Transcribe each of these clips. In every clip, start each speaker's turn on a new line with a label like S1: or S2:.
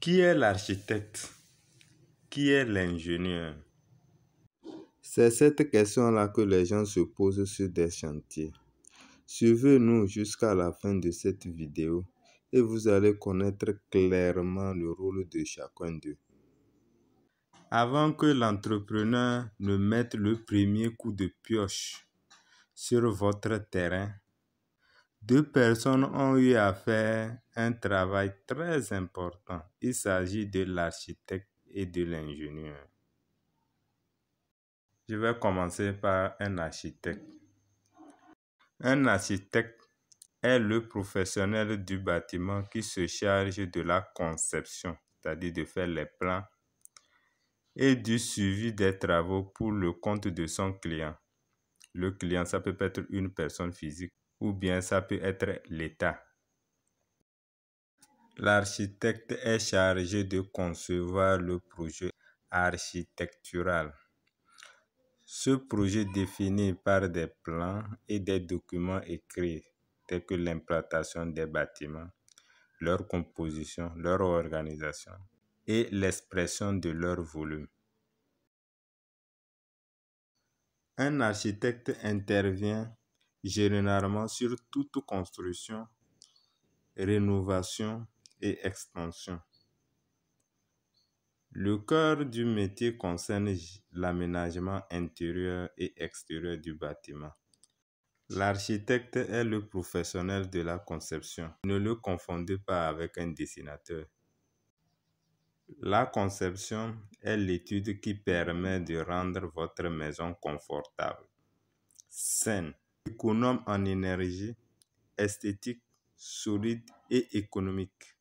S1: Qui est l'architecte? Qui est l'ingénieur? C'est cette question-là que les gens se posent sur des chantiers. Suivez-nous jusqu'à la fin de cette vidéo et vous allez connaître clairement le rôle de chacun d'eux. Avant que l'entrepreneur ne mette le premier coup de pioche sur votre terrain, deux personnes ont eu à faire un travail très important. Il s'agit de l'architecte et de l'ingénieur. Je vais commencer par un architecte. Un architecte est le professionnel du bâtiment qui se charge de la conception, c'est-à-dire de faire les plans, et du suivi des travaux pour le compte de son client. Le client, ça peut être une personne physique ou bien ça peut être l'État. L'architecte est chargé de concevoir le projet architectural. Ce projet défini par des plans et des documents écrits tels que l'implantation des bâtiments, leur composition, leur organisation et l'expression de leur volume. Un architecte intervient généralement sur toute construction, rénovation et extension. Le cœur du métier concerne l'aménagement intérieur et extérieur du bâtiment. L'architecte est le professionnel de la conception. Ne le confondez pas avec un dessinateur. La conception est l'étude qui permet de rendre votre maison confortable, saine, économe en énergie, esthétique, solide et économique.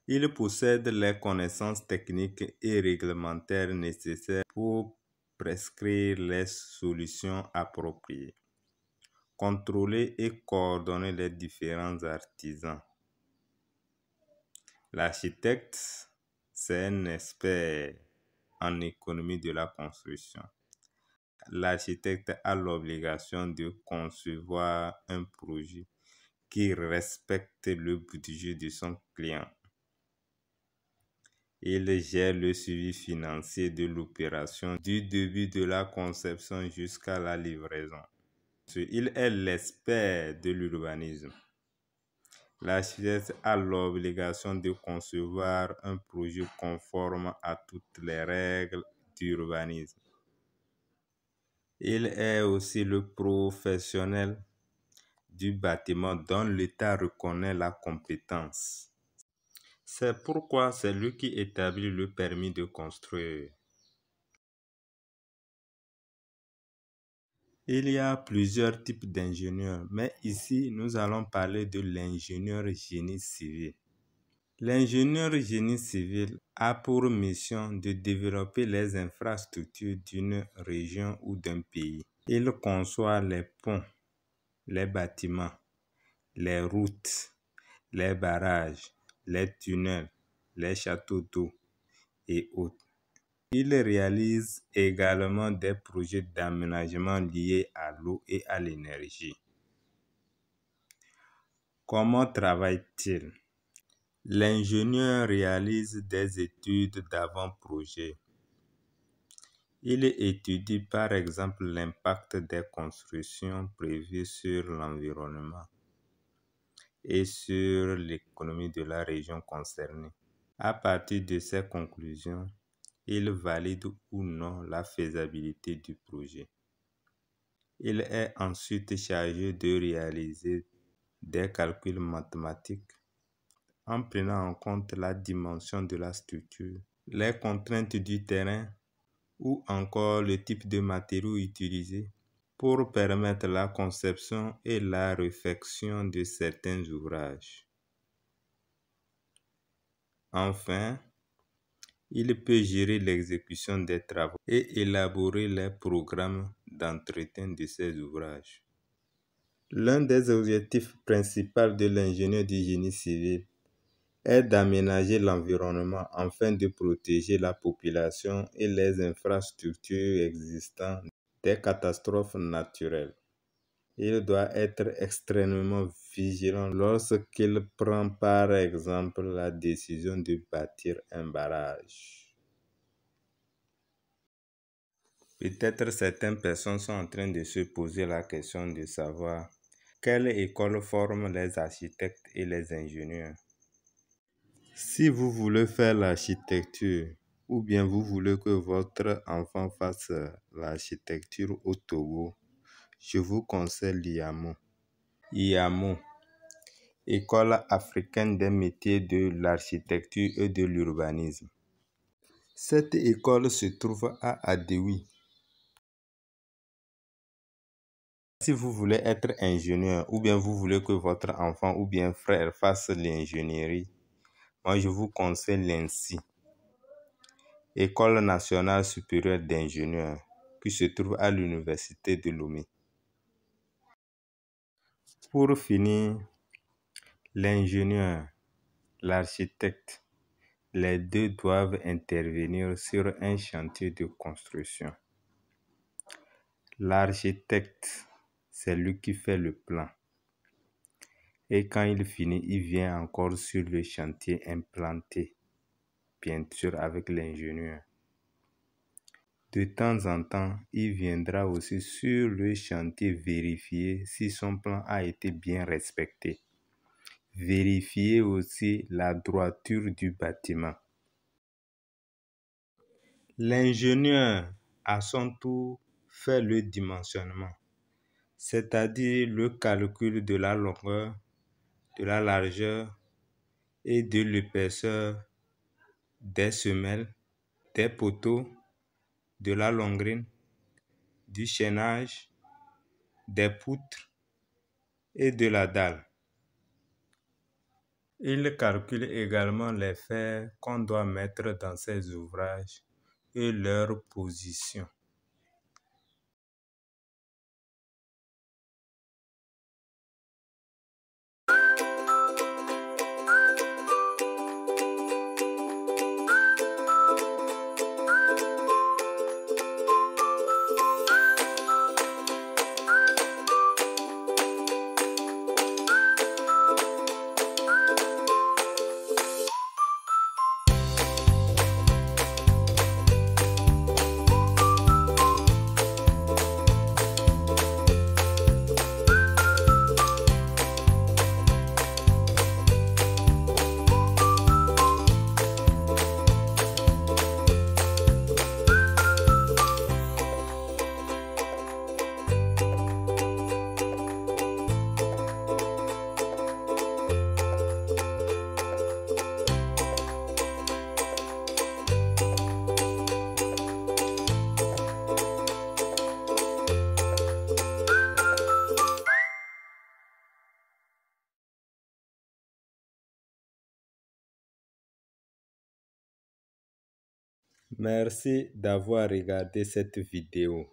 S1: Il possède les connaissances techniques et réglementaires nécessaires pour prescrire les solutions appropriées, contrôler et coordonner les différents artisans. L'architecte, c'est un expert en économie de la construction. L'architecte a l'obligation de concevoir un projet qui respecte le budget de son client. Il gère le suivi financier de l'opération du début de la conception jusqu'à la livraison. Il est l'expert de l'urbanisme. L'architecte a l'obligation de concevoir un projet conforme à toutes les règles d'urbanisme. Il est aussi le professionnel du bâtiment dont l'État reconnaît la compétence. C'est pourquoi c'est lui qui établit le permis de construire. Il y a plusieurs types d'ingénieurs, mais ici nous allons parler de l'ingénieur génie civil. L'ingénieur génie civil a pour mission de développer les infrastructures d'une région ou d'un pays. Il conçoit les ponts, les bâtiments, les routes, les barrages, les tunnels, les châteaux d'eau et autres. Il réalise également des projets d'aménagement liés à l'eau et à l'énergie. Comment travaille-t-il? L'ingénieur réalise des études d'avant-projet. Il étudie par exemple l'impact des constructions prévues sur l'environnement et sur l'économie de la région concernée. À partir de ces conclusions, il valide ou non la faisabilité du projet. Il est ensuite chargé de réaliser des calculs mathématiques en prenant en compte la dimension de la structure, les contraintes du terrain ou encore le type de matériaux utilisés pour permettre la conception et la réfection de certains ouvrages. Enfin, il peut gérer l'exécution des travaux et élaborer les programmes d'entretien de ces ouvrages. L'un des objectifs principaux de l'ingénieur du génie civil est d'aménager l'environnement afin de protéger la population et les infrastructures existantes des catastrophes naturelles. Il doit être extrêmement vigilant lorsqu'il prend par exemple la décision de bâtir un barrage. Peut-être certaines personnes sont en train de se poser la question de savoir quelle école forme les architectes et les ingénieurs. Si vous voulez faire l'architecture ou bien vous voulez que votre enfant fasse l'architecture au Togo, je vous conseille l'IAMO. IAMO, École africaine des métiers de l'architecture et de l'urbanisme. Cette école se trouve à Adewi. Si vous voulez être ingénieur ou bien vous voulez que votre enfant ou bien frère fasse l'ingénierie, moi je vous conseille l'ENSI, École nationale supérieure d'ingénieurs, qui se trouve à l'université de Lomé. Pour finir, l'ingénieur, l'architecte, les deux doivent intervenir sur un chantier de construction. L'architecte, c'est lui qui fait le plan. Et quand il finit, il vient encore sur le chantier implanté, bien sûr avec l'ingénieur. De temps en temps, il viendra aussi sur le chantier vérifier si son plan a été bien respecté. Vérifier aussi la droiture du bâtiment. L'ingénieur, à son tour, fait le dimensionnement, c'est-à-dire le calcul de la longueur, de la largeur et de l'épaisseur des semelles, des poteaux, de la longrine, du chaînage, des poutres et de la dalle. Il calcule également les fers qu'on doit mettre dans ces ouvrages et leur position. Merci d'avoir regardé cette vidéo.